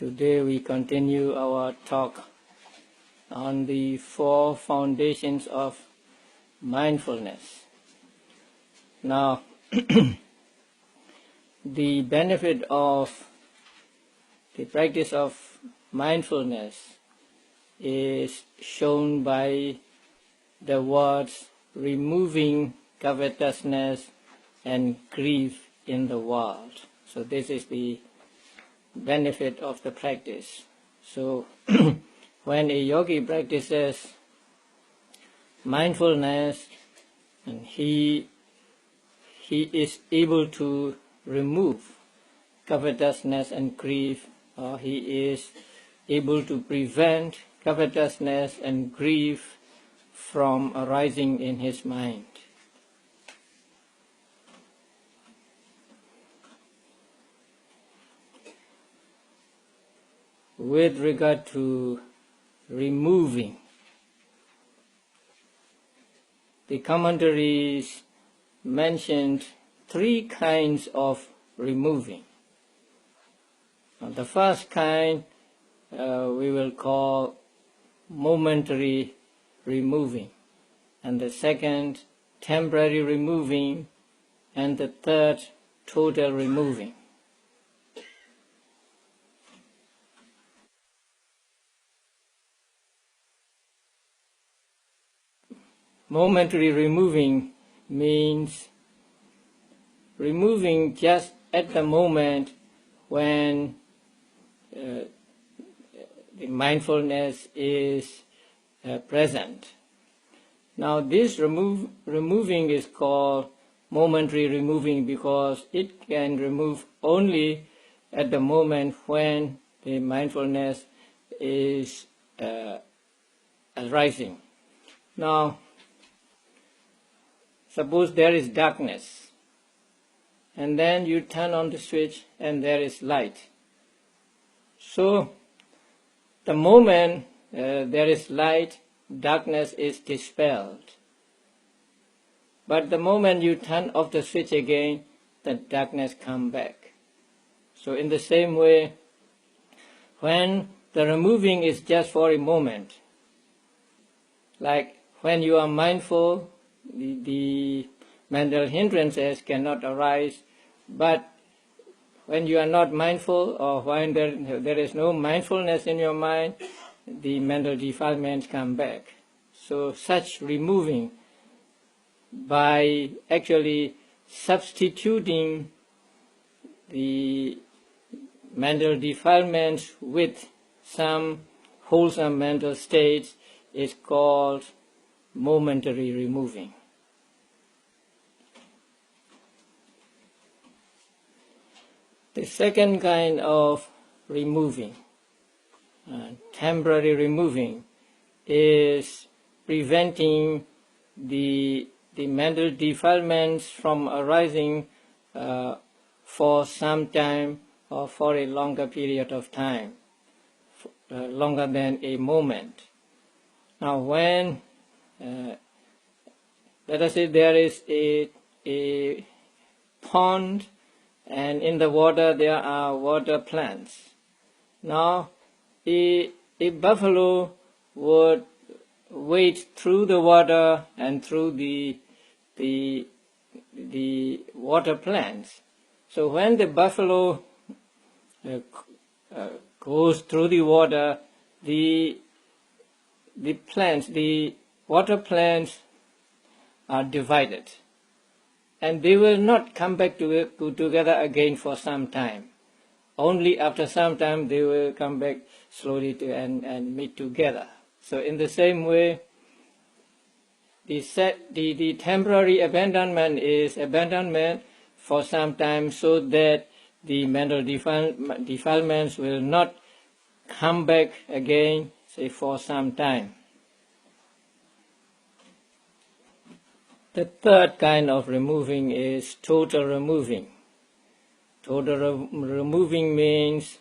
Today we continue our talk on the 4 foundations of mindfulness. Now, the benefit of the practice of mindfulness is shown by the words removing covetousness and grief in the world. So this is the benefit of the practice. So when a yogi practices mindfulness, and he is able to remove covetousness and grief, or he is able to prevent covetousness and grief from arising in his mind. With regard to removing, the commentaries mentioned 3 kinds of removing. Now, the first kind we will call momentary removing, and the second temporary removing, and the third total removing. Momentary removing means removing just at the moment when the mindfulness is present. Now this removing is called momentary removing because it can remove only at the moment when the mindfulness is arising. Now, suppose there is darkness, and then you turn on the switch and there is light. So, the moment there is light, darkness is dispelled. But the moment you turn off the switch again, the darkness comes back. So in the same way, when the removing is just for a moment, like when you are mindful, the mental hindrances cannot arise, but when you are not mindful, or when there is no mindfulness in your mind, the mental defilements come back. So such removing, by actually substituting the mental defilements with some wholesome mental states, is called momentary removing. The second kind of removing, temporary removing, is preventing the mental defilements from arising for some time or for a longer period of time, longer than a moment. Now when let us say there is a pond, and in the water there are water plants. Now a buffalo would wade through the water and through the water plants. So when the buffalo goes through the water, the water plants are divided, and they will not come back together again for some time. Only after some time they will come back slowly and meet together. So in the same way, the temporary abandonment is abandonment for some time, so that the mental defilements will not come back again, say, for some time. The third kind of removing is total removing. Total removing means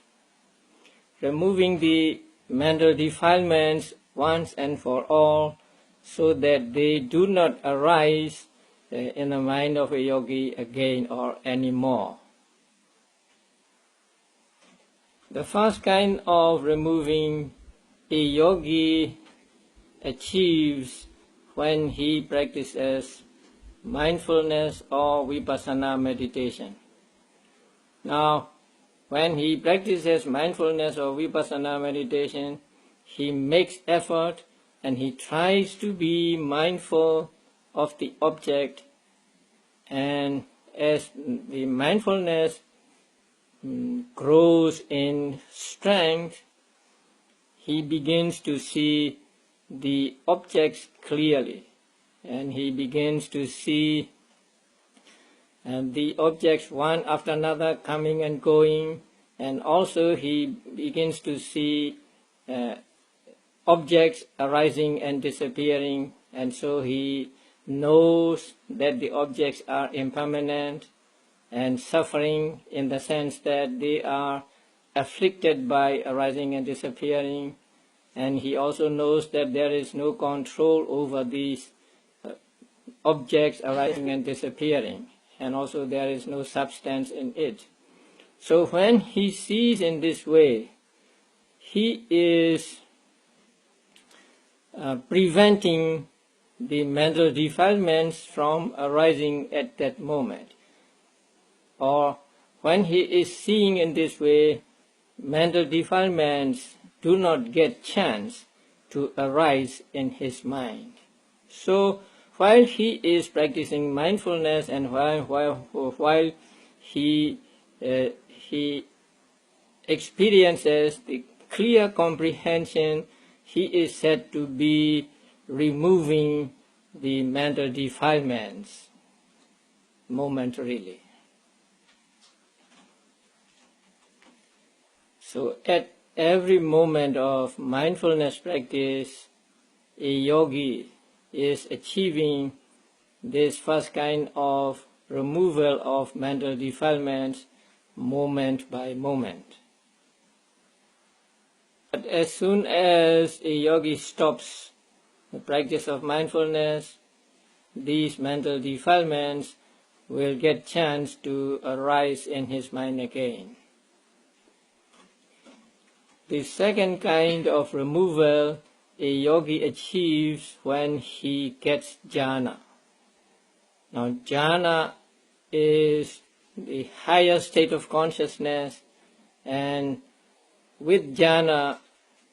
removing the mental defilements once and for all, so that they do not arise in the mind of a yogi again or anymore. The first kind of removing a yogi achieves when he practices mindfulness or vipassana meditation. Now, when he practices mindfulness or vipassana meditation, he makes effort and he tries to be mindful of the object, and as the mindfulness grows in strength, he begins to see the objects clearly, and he begins to see the objects one after another coming and going, and also he begins to see objects arising and disappearing, and so he knows that the objects are impermanent and suffering in the sense that they are afflicted by arising and disappearing, and he also knows that there is no control over these objects arising and disappearing, and also there is no substance in it. So when he sees in this way, he is preventing the mental defilements from arising at that moment. Or when he is seeing in this way, mental defilements do not get chance to arise in his mind. So while he is practicing mindfulness and while he experiences the clear comprehension, he is said to be removing the mental defilements momentarily. So at every moment of mindfulness practice, a yogi is achieving this first kind of removal of mental defilements moment by moment. But as soon as a yogi stops the practice of mindfulness, these mental defilements will get chance to arise in his mind again. The second kind of removal a yogi achieves when he gets jhana. Now jhana is the higher state of consciousness, and with jhana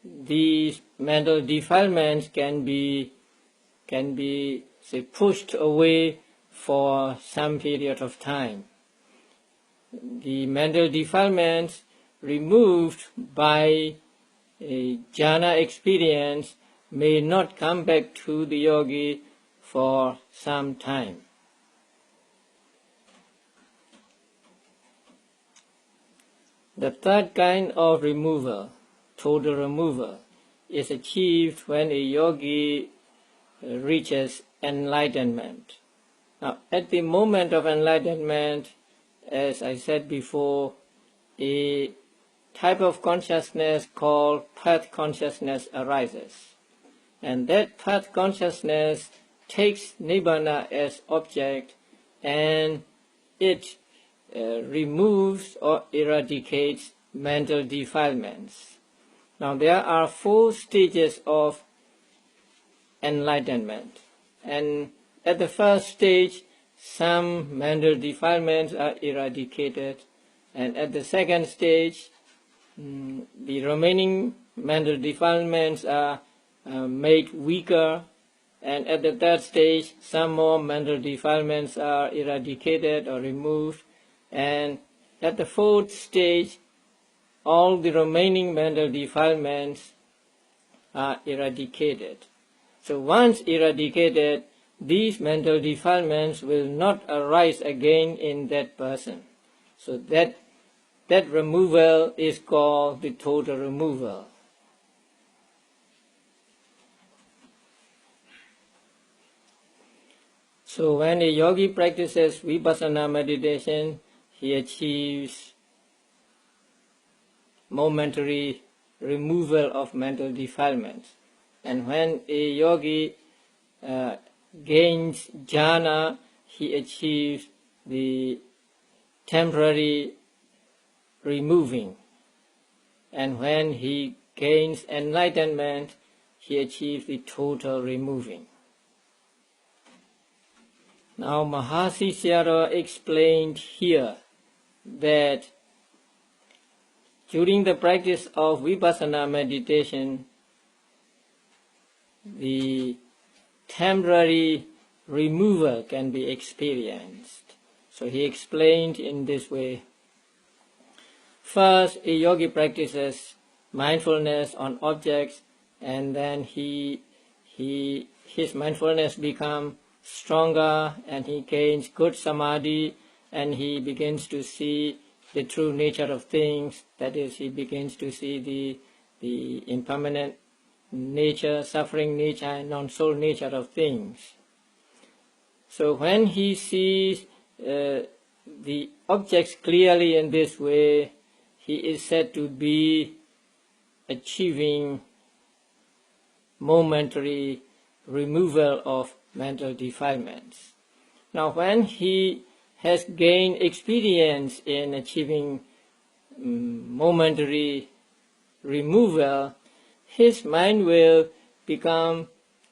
these mental defilements can be say, pushed away for some period of time. The mental defilements removed by a jhana experience may not come back to the yogi for some time. The third kind of removal, total removal, is achieved when a yogi reaches enlightenment. Now, at the moment of enlightenment, as I said before, a type of consciousness called path consciousness arises. And that path consciousness takes nibbana as object, and it removes or eradicates mental defilements. Now there are 4 stages of enlightenment, and at the first stage some mental defilements are eradicated, and at the second stage the remaining mental defilements are made weaker, and at the third stage some more mental defilements are eradicated or removed, and at the fourth stage all the remaining mental defilements are eradicated. So once eradicated, these mental defilements will not arise again in that person. So that removal is called the total removal. So when a yogi practices vipassana meditation, he achieves momentary removal of mental defilements. And when a yogi gains jhana, he achieves the temporary removing and when he gains enlightenment, he achieves the total removing. Now Mahasi Sayadaw explained here that during the practice of vipassana meditation, the temporary removal can be experienced. So he explained in this way. First, a yogi practices mindfulness on objects, and then his mindfulness becomes stronger, and he gains good samadhi, and he begins to see the true nature of things. That is, he begins to see the impermanent nature, suffering nature, and non-soul nature of things. So when he sees the objects clearly in this way, he is said to be achieving momentary removal of mental defilements. Now when he has gained experience in achieving momentary removal, his mind will become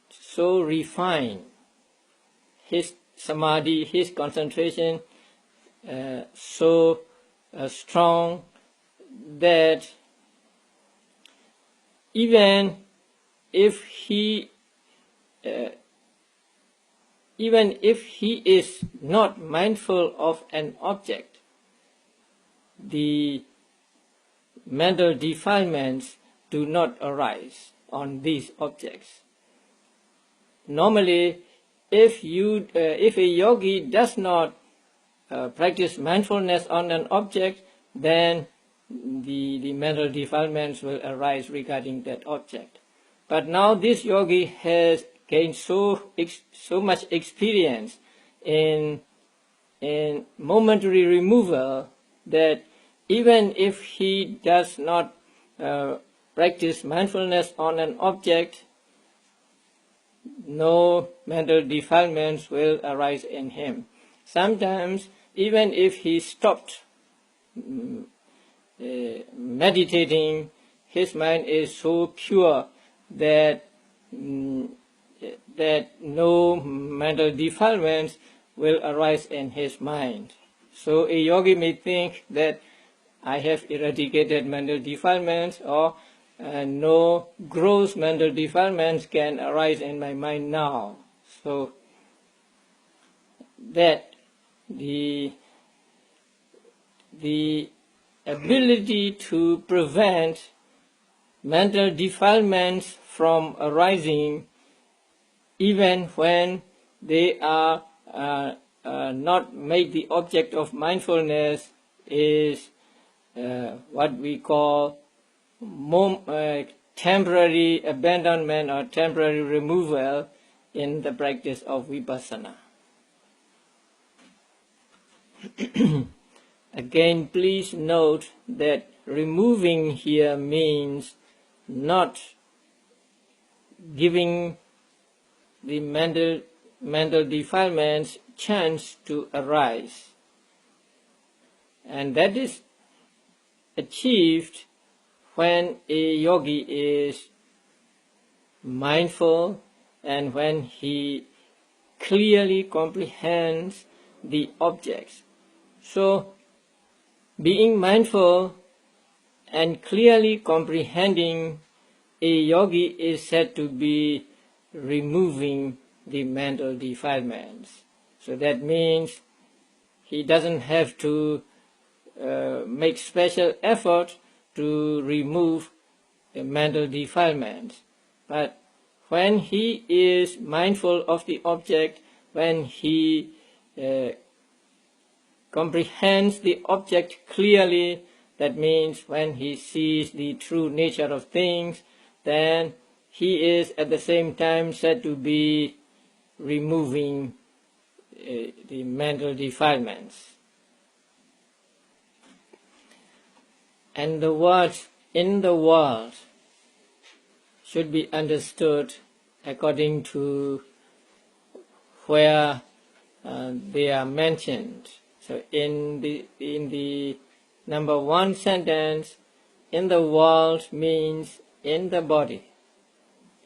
so refined, his samadhi, his concentration so strong that even if he is not mindful of an object, the mental defilements do not arise on these objects. Normally, if a yogi does not practice mindfulness on an object, then the mental defilements will arise regarding that object. But now this yogi has gained so much experience in momentary removal that even if he does not practice mindfulness on an object, no mental defilements will arise in him. Sometimes, even if he stopped meditating, his mind is so pure that no mental defilements will arise in his mind. So a yogi may think that I have eradicated mental defilements, or no gross mental defilements can arise in my mind now. So that the ability to prevent mental defilements from arising even when they are not made the object of mindfulness is what we call temporary abandonment or temporary removal in the practice of vipassana. Again, please note that removing here means not giving the mental defilements chance to arise. And that is achieved when a yogi is mindful and when he clearly comprehends the objects. So, being mindful and clearly comprehending, a yogi is said to be removing the mental defilements. So that means he doesn't have to make special effort to remove the mental defilements. But when he is mindful of the object, when he comprehends the object clearly, that means when he sees the true nature of things, then he is at the same time said to be removing the mental defilements. And the words "in the world" should be understood according to where they are mentioned. So in the number one sentence, in the world means in the body.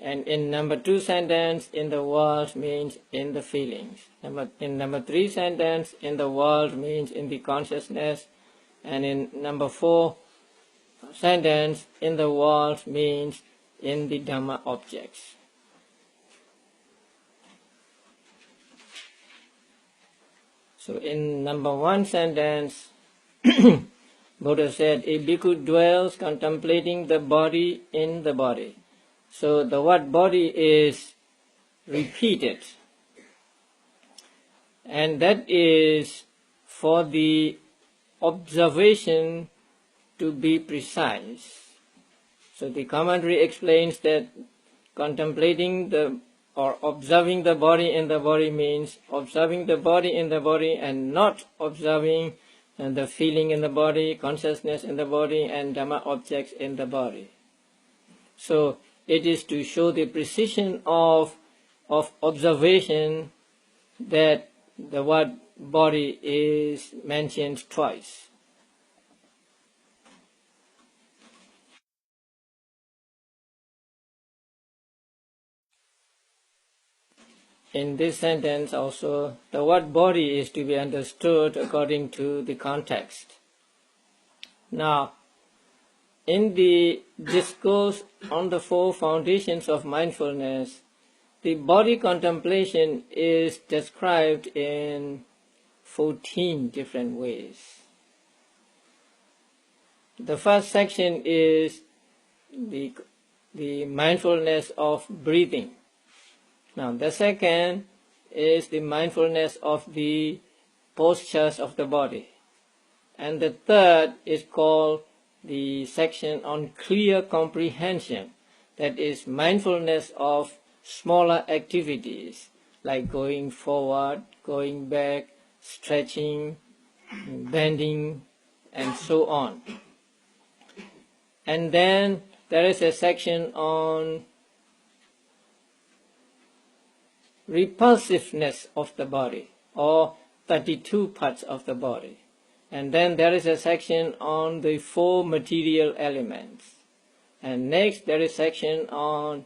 And in number 2 sentence, in the world means in the feelings. In number 3 sentence, in the world means in the consciousness. And in number 4 sentence, in the world means in the Dhamma objects. So in number 1 sentence, Buddha said, a bhikkhu dwells contemplating the body in the body. So the word body is repeated. And that is for the observation to be precise. So the commentary explains that contemplating or observing the body in the body means observing the body in the body and not observing the feeling in the body, consciousness in the body, and Dhamma objects in the body. So it is to show the precision of observation that the word body is mentioned twice. In this sentence also, the word body is to be understood according to the context. Now, in the discourse on the 4 foundations of mindfulness, the body contemplation is described in 14 different ways. The first section is the mindfulness of breathing. Now, the second is the mindfulness of the postures of the body. And the third is called the section on clear comprehension, that is mindfulness of smaller activities like going forward, going back, stretching, bending, and so on. And then there is a section on repulsiveness of the body, or 32 parts of the body. And then there is a section on the 4 material elements. And next there is a section on,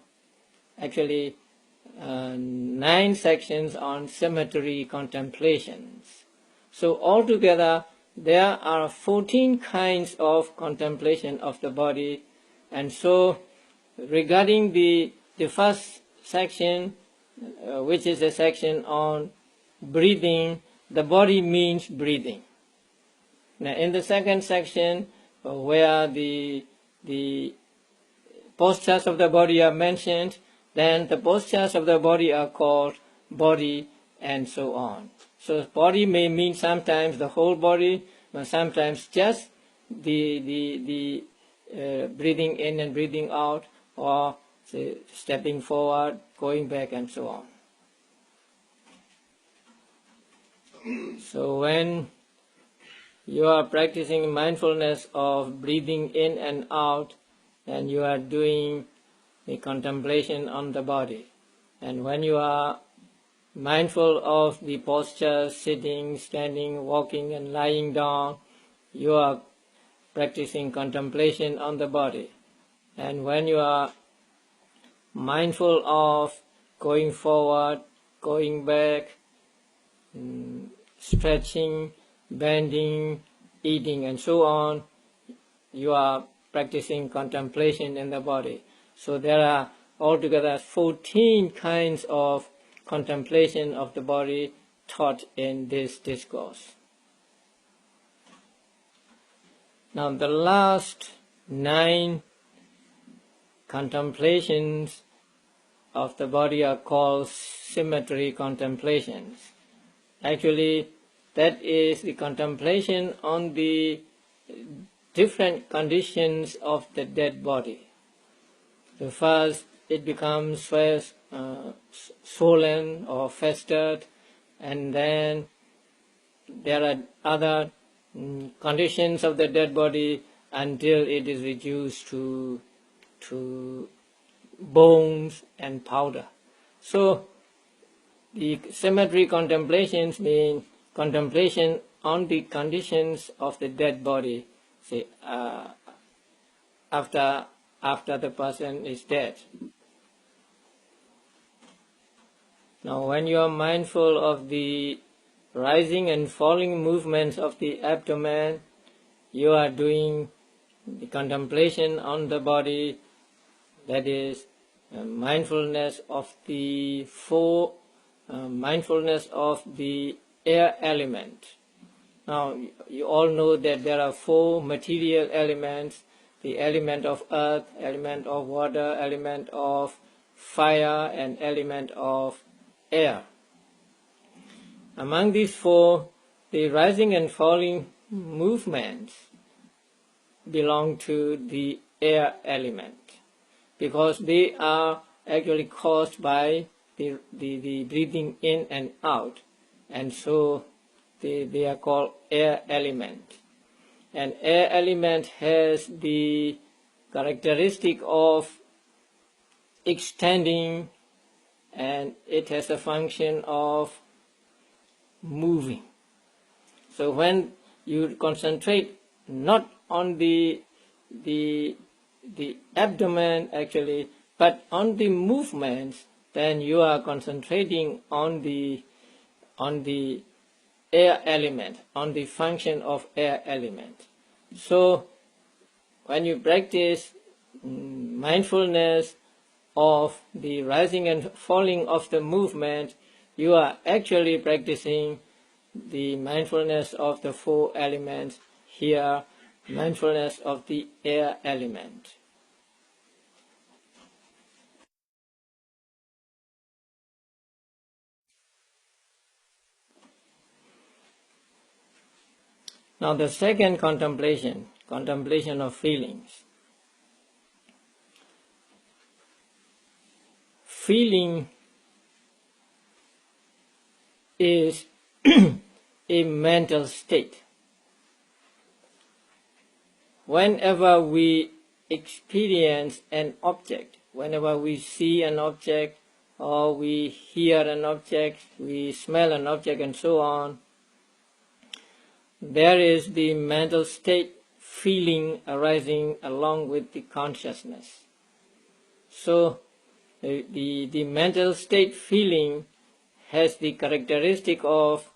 9 sections on cemetery contemplations. So altogether there are 14 kinds of contemplation of the body. And so regarding the first section, which is a section on breathing, the body means breathing. Now in the second section, where the postures of the body are mentioned, then the postures of the body are called body, and so on. So body may mean sometimes the whole body, but sometimes just the breathing in and breathing out, or say, stepping forward, going back, and so on. So when you are practicing mindfulness of breathing in and out, then you are doing the contemplation on the body. And when you are mindful of the posture, sitting, standing, walking, and lying down, you are practicing contemplation on the body. And when you are mindful of going forward, going back, stretching, bending, eating, and so on, you are practicing contemplation in the body. So there are altogether 14 kinds of contemplation of the body taught in this discourse. Now the last 9 contemplations of the body are called symmetry contemplations. Actually, that is the contemplation on the different conditions of the dead body. So first, it becomes swollen or festered, and then there are other conditions of the dead body until it is reduced to bones and powder. So the symmetry contemplations mean contemplation on the conditions of the dead body, say after the person is dead. Now, when you are mindful of the rising and falling movements of the abdomen, you are doing the contemplation on the body, that is mindfulness of the mindfulness of the air element. Now, you all know that there are 4 material elements: the element of earth, element of water, element of fire, and element of air. Among these 4, the rising and falling movements belong to the air element, because they are actually caused by the breathing in and out, and so they are called air element. And air element has the characteristic of extending, and it has a function of moving. So when you concentrate not on the abdomen actually, but on the movements, then you are concentrating on the air element, on the function of air element. So when you practice mindfulness of the rising and falling of the movement, you are actually practicing the mindfulness of the 4 elements, here mindfulness of the air element. Now the second contemplation of feelings. Feeling is a mental state. Whenever we experience an object, whenever we see an object, or we hear an object, we smell an object, and so on, there is the mental state feeling arising along with the consciousness. So the mental state feeling has the characteristic of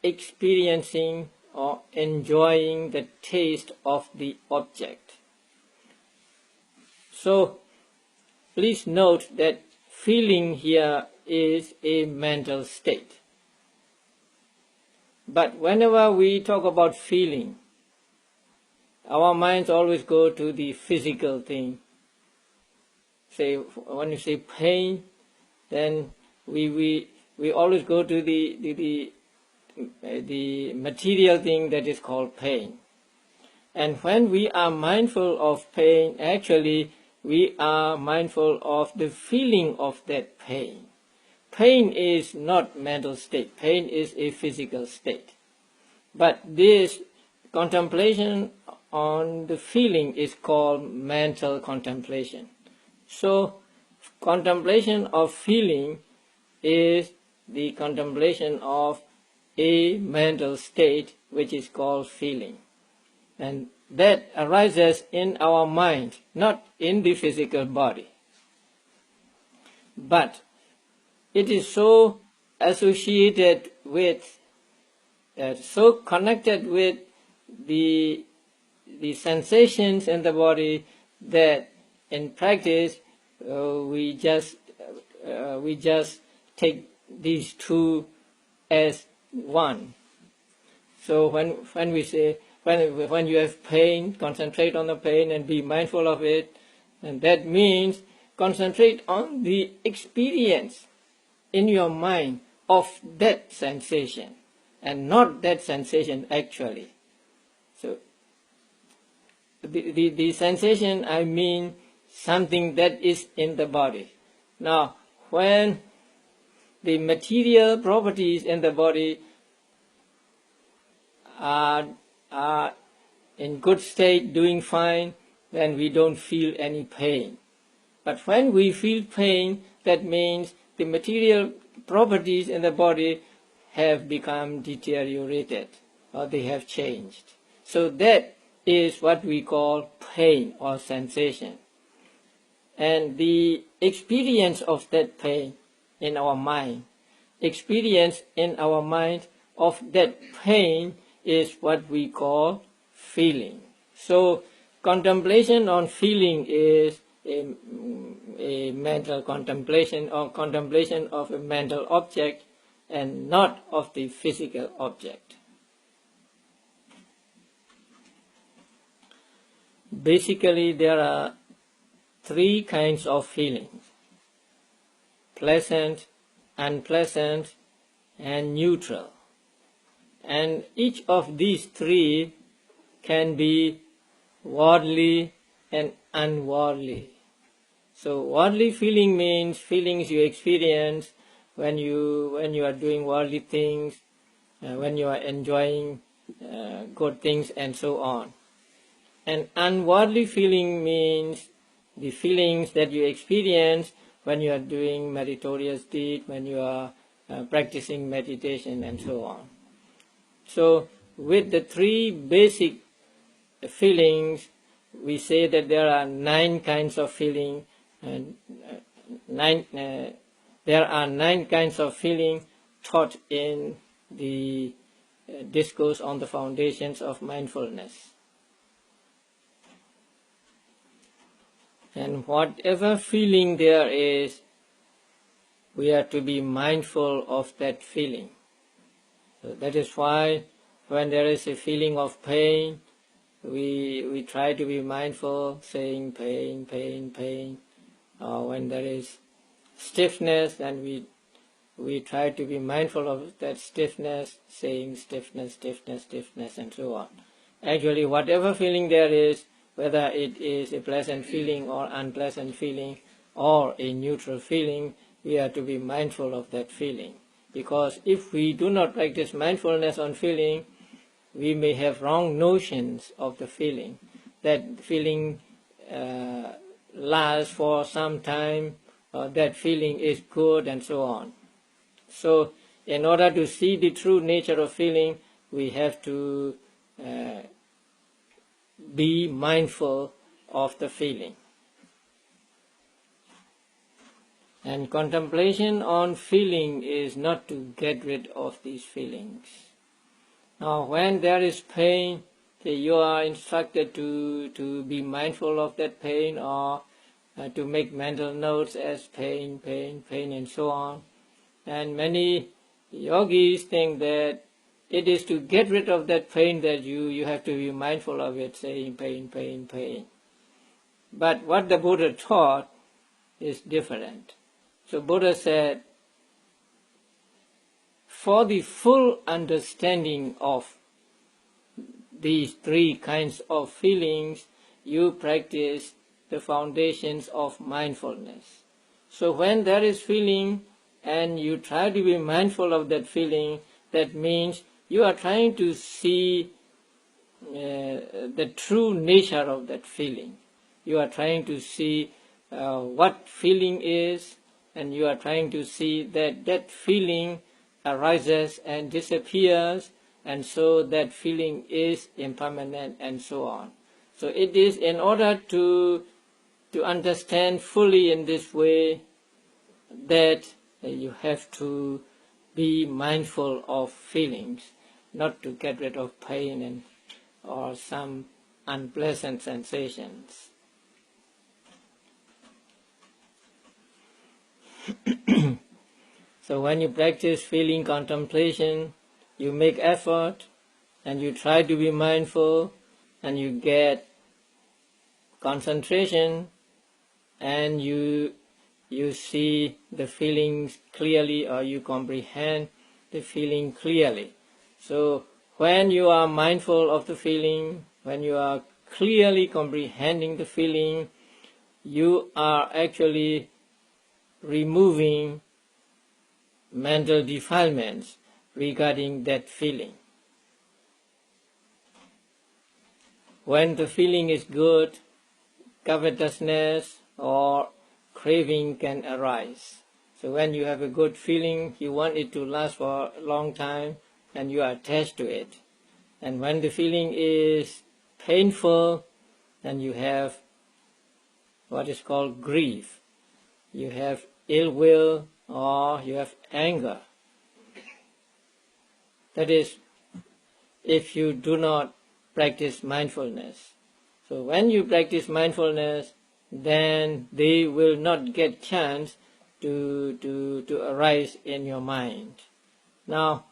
experiencing or enjoying the taste of the object. So please note that feeling here is a mental state. But whenever we talk about feeling, our minds always go to the physical thing. Say, when you say pain, then we always go to the material thing that is called pain. And when we are mindful of pain, actually we are mindful of the feeling of that pain. Pain is not mental state. Pain is a physical state. But this contemplation on the feeling is called mental contemplation. So contemplation of feeling is the contemplation of a mental state which is called feeling. And that arises in our mind, not in the physical body. But it is so associated with, so connected with the sensations in the body that in practice we just take these 2 as one. So when we say, when you have pain, concentrate on the pain and be mindful of it, and that means concentrate on the experience in your mind of that sensation and not that sensation actually. So the sensation, I mean something that is in the body. Now, when the material properties in the body are in good state, doing fine, then we don't feel any pain. But when we feel pain, that means the material properties in the body have become deteriorated or they have changed. So that is what we call pain or sensation. And the experience of that pain in our mind, experience in our mind of that pain is what we call feeling. So contemplation on feeling is a mental contemplation or contemplation of a mental object and not of the physical object. Basically, there are three kinds of feelings: pleasant, unpleasant, and neutral. And each of these three can be worldly and unworldly. So worldly feeling means feelings you experience when you are doing worldly things, when you are enjoying good things and so on. And unworldly feeling means the feelings that you experience when you are doing meritorious deed, when you are practicing meditation and so on. So with the three basic feelings, we say that there are 9 kinds of feeling, and there are 9 kinds of feeling taught in the discourse on the foundations of mindfulness. And whatever feeling there is, we are to be mindful of that feeling. So that is why when there is a feeling of pain, we try to be mindful, saying pain, pain, pain. Or when there is stiffness, then we try to be mindful of that stiffness, saying stiffness, stiffness, stiffness, and so on. Actually, whatever feeling there is, whether it is a pleasant feeling or unpleasant feeling or a neutral feeling, we are to be mindful of that feeling. Because if we do not practice mindfulness on feeling, we may have wrong notions of the feeling. That feeling lasts for some time, that feeling is good, and so on. So in order to see the true nature of feeling, we have to be mindful of the feeling. And contemplation on feeling is not to get rid of these feelings. Now, when there is pain, you are instructed to be mindful of that pain, or to make mental notes as pain, pain, pain, and so on. And many yogis think that it is to get rid of that pain that you have to be mindful of it, saying pain, pain, pain. But what the Buddha taught is different. So Buddha said, for the full understanding of these 3 kinds of feelings, you practice the foundations of mindfulness. So when there is feeling and you try to be mindful of that feeling, that means you are trying to see the true nature of that feeling. You are trying to see what feeling is, and you are trying to see that that feeling arises and disappears, and so that feeling is impermanent, and so on. So it is in order to understand fully in this way that you have to be mindful of feelings, not to get rid of pain or some unpleasant sensations. So when you practice feeling contemplation, you make effort and you try to be mindful, and you get concentration, and you see the feelings clearly, or you comprehend the feeling clearly. So when you are mindful of the feeling, when you are clearly comprehending the feeling, you are actually removing mental defilements regarding that feeling. When the feeling is good, covetousness or craving can arise. So when you have a good feeling, you want it to last for a long time, and you are attached to it. And when the feeling is painful, then you have what is called grief. You have ill will, or you have anger. That is, if you do not practice mindfulness. So when you practice mindfulness, then they will not get chance to arise in your mind. Now,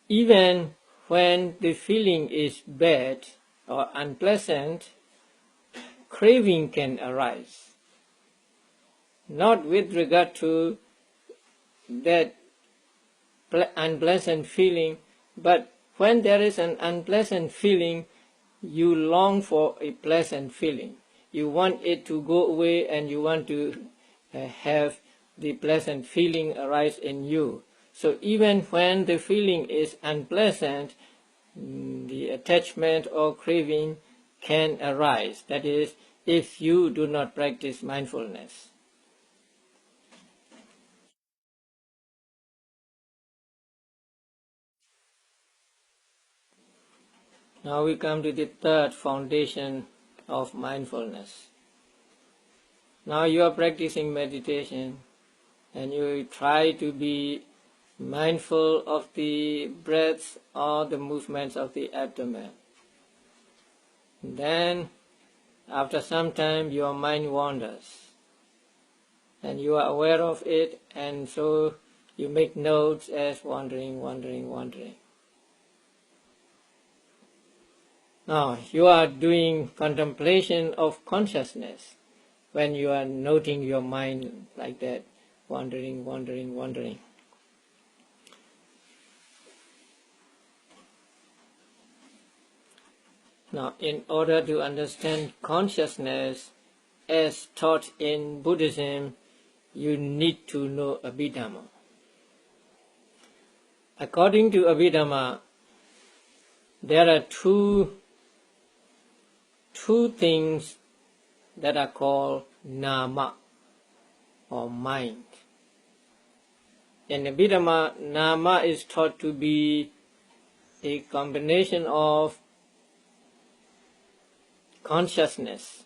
even when the feeling is bad or unpleasant, craving can arise. Not with regard to that unpleasant feeling, but when there is an unpleasant feeling, you long for a pleasant feeling. You want it to go away, and you want to have the pleasant feeling arise in you. So even when the feeling is unpleasant, the attachment or craving can arise. That is, if you do not practice mindfulness. Now we come to the third foundation of mindfulness. Now you are practicing meditation, and you try to be mindful of the breaths or the movements of the abdomen. Then, after some time, your mind wanders, and you are aware of it, and so you make notes as wandering, wandering, wandering. Now, you are doing contemplation of consciousness when you are noting your mind like that, wandering, wandering, wandering. Now, in order to understand consciousness as taught in Buddhism, you need to know Abhidhamma. According to Abhidhamma, there are two things that are called nama, or mind. In Abhidhamma, nama is taught to be a combination of consciousness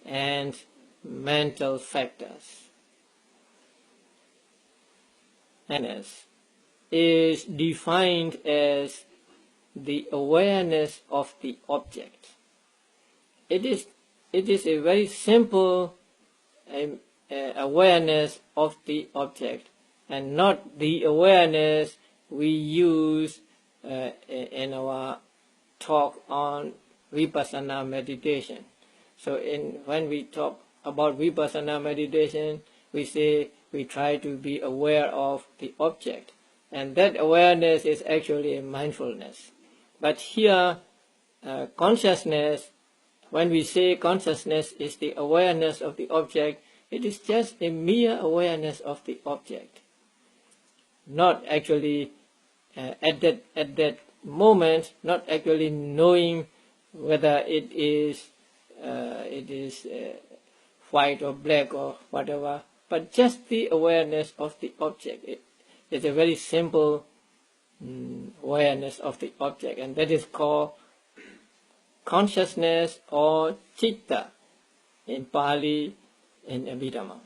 and mental factors. And is defined as the awareness of the object. It is a very simple awareness of the object, and not the awareness we use in our talk on vipassana meditation. So when we talk about vipassana meditation, we say we try to be aware of the object, and that awareness is actually a mindfulness. But here, consciousness, when we say consciousness is the awareness of the object, it is just a mere awareness of the object, not actually at that moment, not actually knowing whether it is white or black or whatever, but just the awareness of the object. It's a very simple awareness of the object, and that is called consciousness or citta in Pali, in Abhidhamma.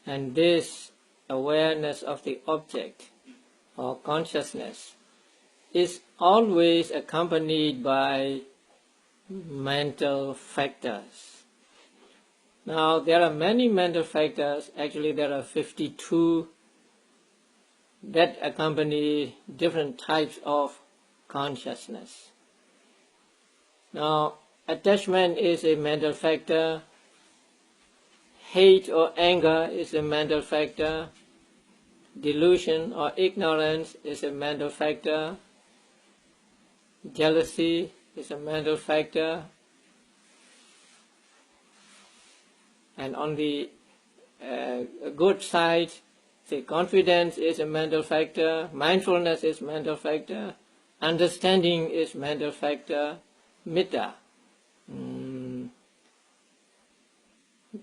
And this awareness of the object or consciousness is always accompanied by mental factors. Now, there are many mental factors. Actually, there are 52 that accompany different types of consciousness. Now, attachment is a mental factor. Hate or anger is a mental factor. Delusion or ignorance is a mental factor. Jealousy is a mental factor. And on the good side, say confidence is a mental factor, mindfulness is mental factor, understanding is mental factor, metta,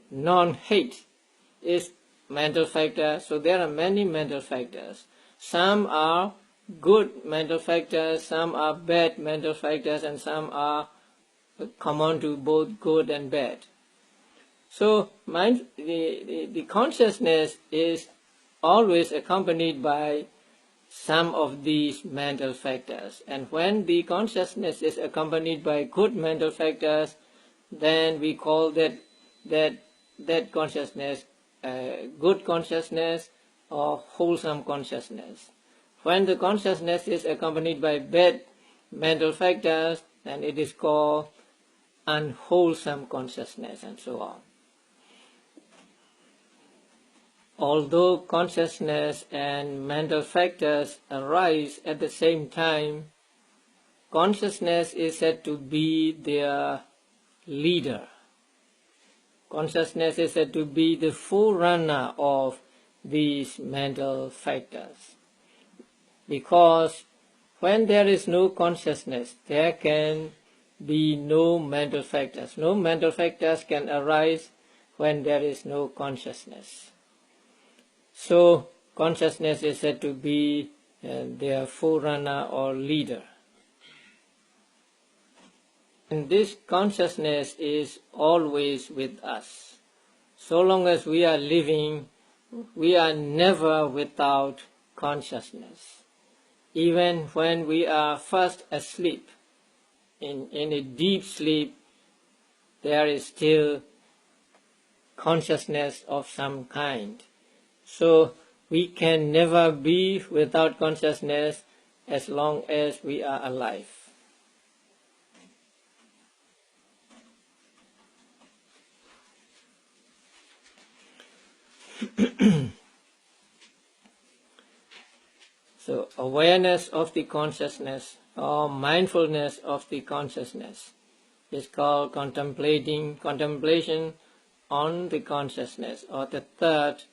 non-hate is mental factor. So there are many mental factors. Some are good mental factors, some are bad mental factors, and some are common to both good and bad. So the consciousness is always accompanied by some of these mental factors. And when the consciousness is accompanied by good mental factors, then we call that consciousness good consciousness or wholesome consciousness. When the consciousness is accompanied by bad mental factors, then it is called unwholesome consciousness, and so on. Although consciousness and mental factors arise at the same time, consciousness is said to be their leader. Consciousness is said to be the forerunner of these mental factors. Because when there is no consciousness, there can be no mental factors. No mental factors can arise when there is no consciousness. So consciousness is said to be their forerunner or leader. And this consciousness is always with us. So long as we are living, we are never without consciousness. Even when we are first asleep, in a deep sleep, there is still consciousness of some kind. So we can never be without consciousness as long as we are alive. So awareness of the consciousness or mindfulness of the consciousness is called contemplation on the consciousness, or the third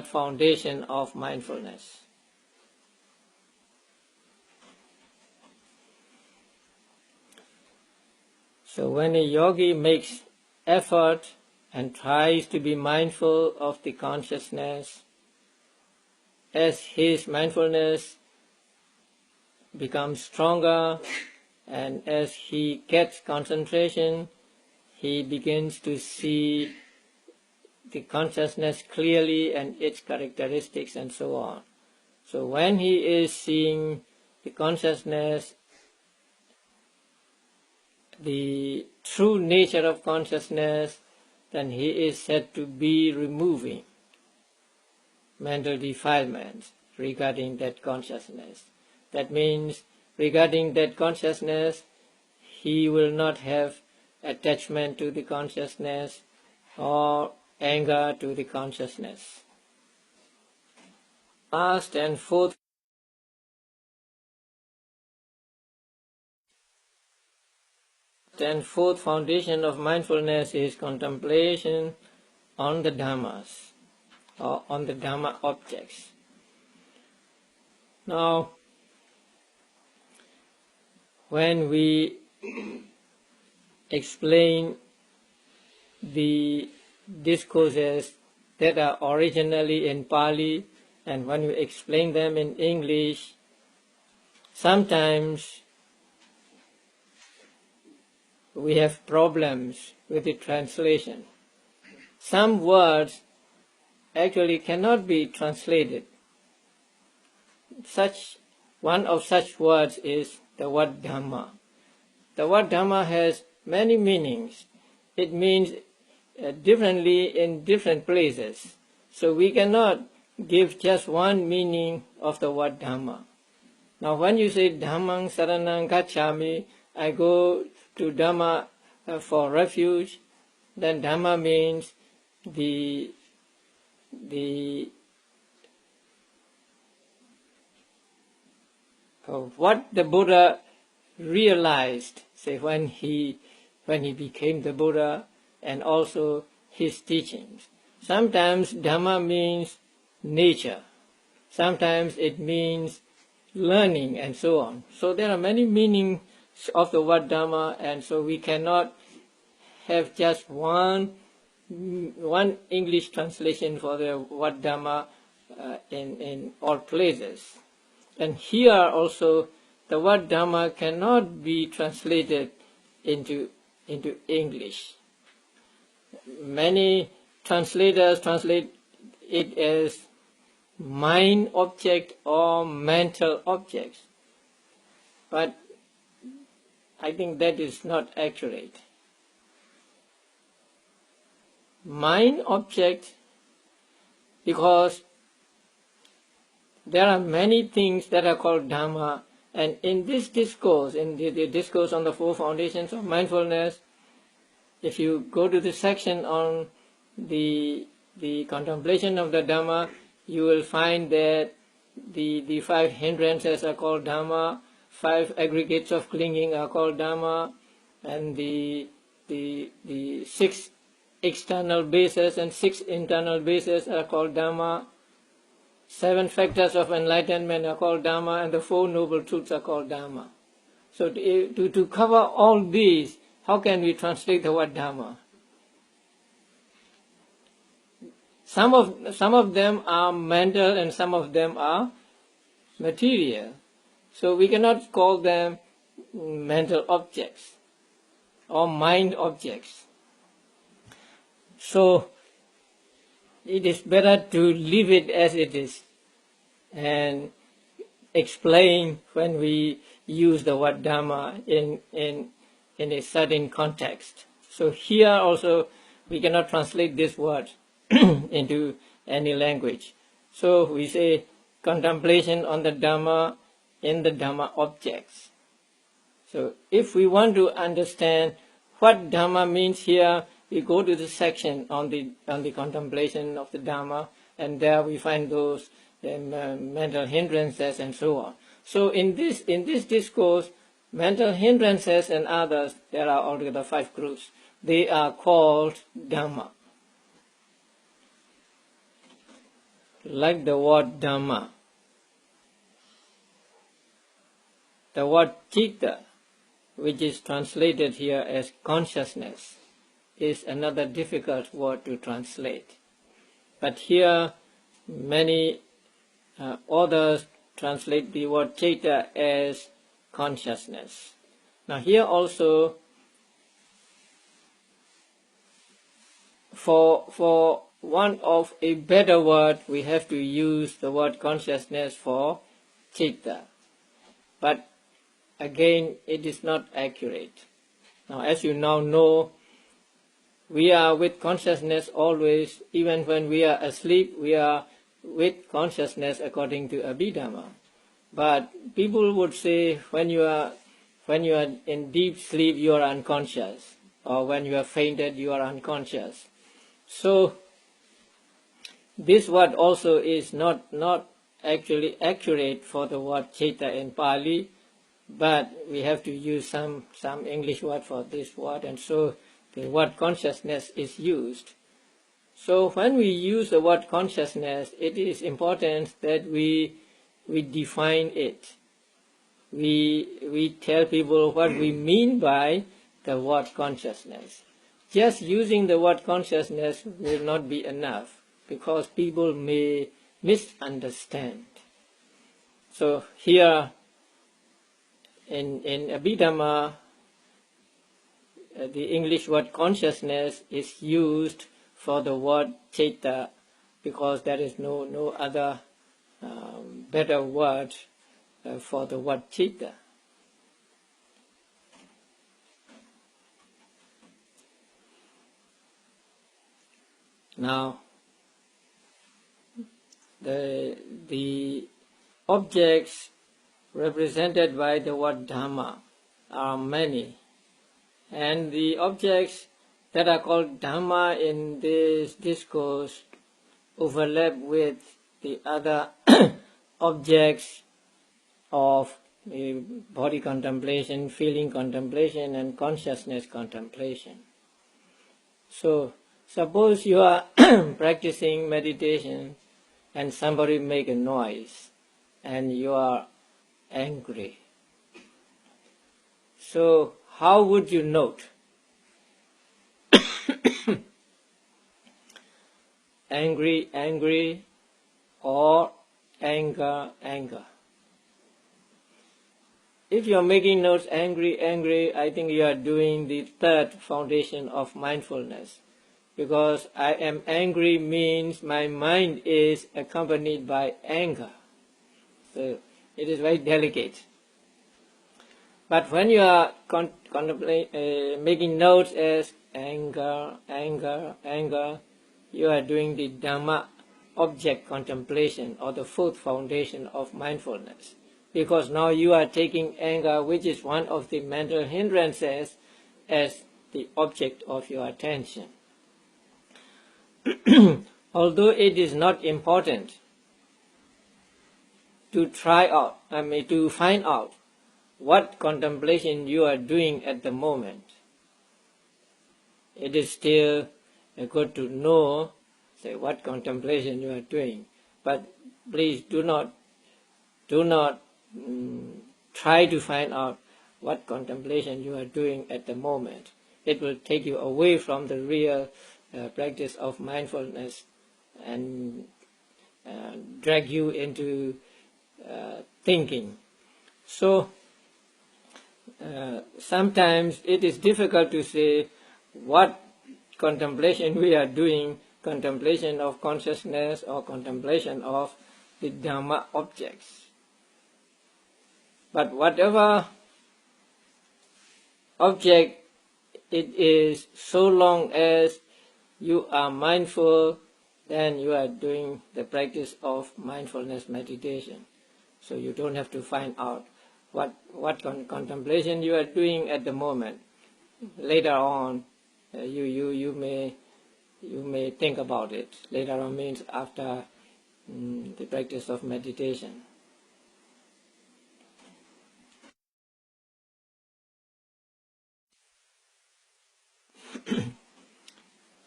foundation of mindfulness. So when a yogi makes effort and tries to be mindful of the consciousness, as his mindfulness becomes stronger and as he gets concentration, he begins to see the consciousness clearly and its characteristics and so on. So when he is seeing the consciousness, the true nature of consciousness, then he is said to be removing mental defilements regarding that consciousness. That means regarding that consciousness, he will not have attachment to the consciousness or anger to the consciousness. Last and fourth foundation of mindfulness is contemplation on the Dhammas, or on the Dhamma objects. Now, when we explain the discourses that are originally in Pali, and when we explain them in English, sometimes we have problems with the translation. Some words actually cannot be translated. One of such words is the word Dhamma. The word Dhamma has many meanings. It means differently in different places. So we cannot give just one meaning of the word Dhamma. Now when you say Dhammang Saranang Gacchami, I go to Dhamma for refuge, then Dhamma means what the Buddha realized, say when he became the Buddha, and also his teachings. Sometimes Dhamma means nature, sometimes it means learning, and so on. So there are many meanings of the word Dhamma, and so we cannot have just one English translation for the word Dhamma in all places. And here also, the word Dhamma cannot be translated into English. Many translators translate it as mind object or mental objects. But I think that is not accurate. Mind object, because there are many things that are called Dhamma, and in this discourse, in the discourse on the four foundations of mindfulness, if you go to the section on the contemplation of the Dhamma, you will find that the 5 hindrances are called Dhamma, 5 aggregates of clinging are called Dhamma, and the 6 external bases and 6 internal bases are called Dhamma, 7 factors of enlightenment are called Dhamma, and the 4 noble truths are called Dhamma. So to cover all these, how can we translate the word Dhamma? Some of them are mental and some of them are material. So we cannot call them mental objects or mind objects. So it is better to leave it as it is and explain when we use the word Dhamma in a certain context. So here also we cannot translate this word into any language. So we say contemplation on the Dhamma in the Dhamma objects. So if we want to understand what Dhamma means here, we go to the section on the contemplation of the Dhamma, and there we find those mental hindrances and so on. So in this discourse, mental hindrances and others, there are altogether 5 groups. They are called Dhamma. Like the word Dhamma, the word Citta, which is translated here as consciousness, is another difficult word to translate. But here many authors translate the word Citta as consciousness. Now here also, for want of a better word, we have to use the word consciousness for Citta. But again, it is not accurate. Now, as you now know, we are with consciousness always. Even when we are asleep, we are with consciousness according to Abhidhamma. But people would say when you are in deep sleep, you are unconscious, or when you have fainted, you are unconscious. So this word also is not actually accurate for the word Citta in Pali, but we have to use some English word for this word, and so the word consciousness is used. So when we use the word consciousness, it is important that we define it. We tell people what we mean by the word consciousness. Just using the word consciousness will not be enough, because people may misunderstand. So here in Abhidhamma, the English word consciousness is used for the word Citta, because there is no other better word for the word Citta. Now, the objects represented by the word Dhamma are many, and the objects that are called Dhamma in this discourse overlap with the other objects of body contemplation, feeling contemplation, and consciousness contemplation. So suppose you are practicing meditation and somebody make a noise and you are angry. So how would you note? Angry, angry, or anger, anger. if you're making notes angry, I think you are doing the third foundation of mindfulness. Because I am angry means my mind is accompanied by anger. So it is very delicate. But when you are making notes as anger, you are doing the Dhamma object contemplation, or the fourth foundation of mindfulness. Because now you are taking anger, which is one of the mental hindrances, as the object of your attention. Although it is not important to find out what contemplation you are doing at the moment, it is still good to know, say, what contemplation you are doing. But please do not try to find out what contemplation you are doing at the moment. It will take you away from the real practice of mindfulness and drag you into thinking. So sometimes it is difficult to say what contemplation we are doing, contemplation of consciousness or contemplation of the Dhamma objects. But whatever object it is, so long as you are mindful, then you are doing the practice of mindfulness meditation. So you don't have to find out what contemplation you are doing at the moment. Later on, you may think about it. Later on means after the practice of meditation.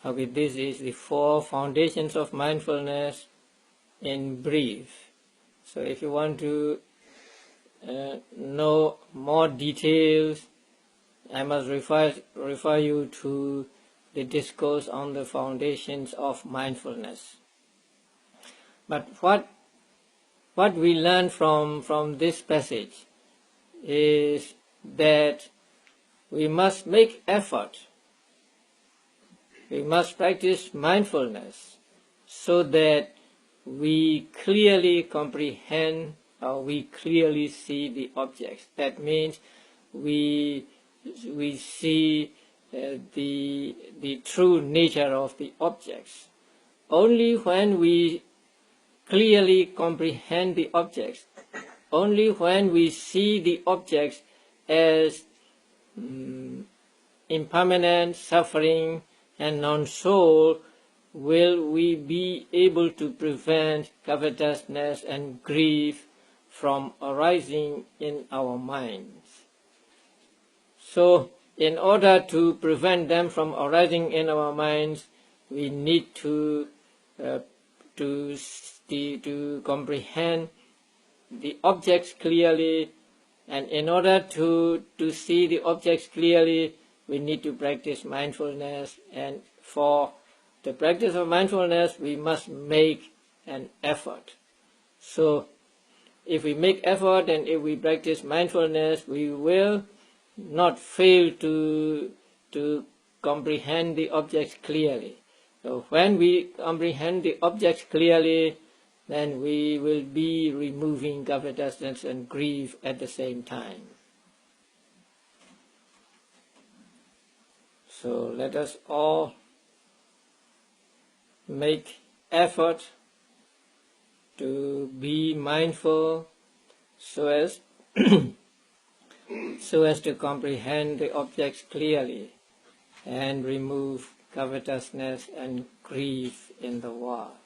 Okay, this is the 4 foundations of mindfulness in brief. So if you want to know more details, I must refer you to the discourse on the foundations of mindfulness. But what we learn from this passage is that we must make effort. We must practice mindfulness so that we clearly comprehend or we clearly see the objects. That means we see the true nature of the objects. Only when we clearly comprehend the objects, only when we see the objects as impermanent, suffering, and non-soul, will we be able to prevent covetousness and grief from arising in our minds. So, in order to prevent them from arising in our minds, we need to comprehend the objects clearly, and in order to see the objects clearly, we need to practice mindfulness, and for the practice of mindfulness, we must make an effort. So, if we make effort and if we practice mindfulness, we will not fail to comprehend the objects clearly. So, when we comprehend the objects clearly, then we will be removing covetousness and grief at the same time. So let us all make effort to be mindful so as to comprehend the objects clearly and remove covetousness and grief in the world.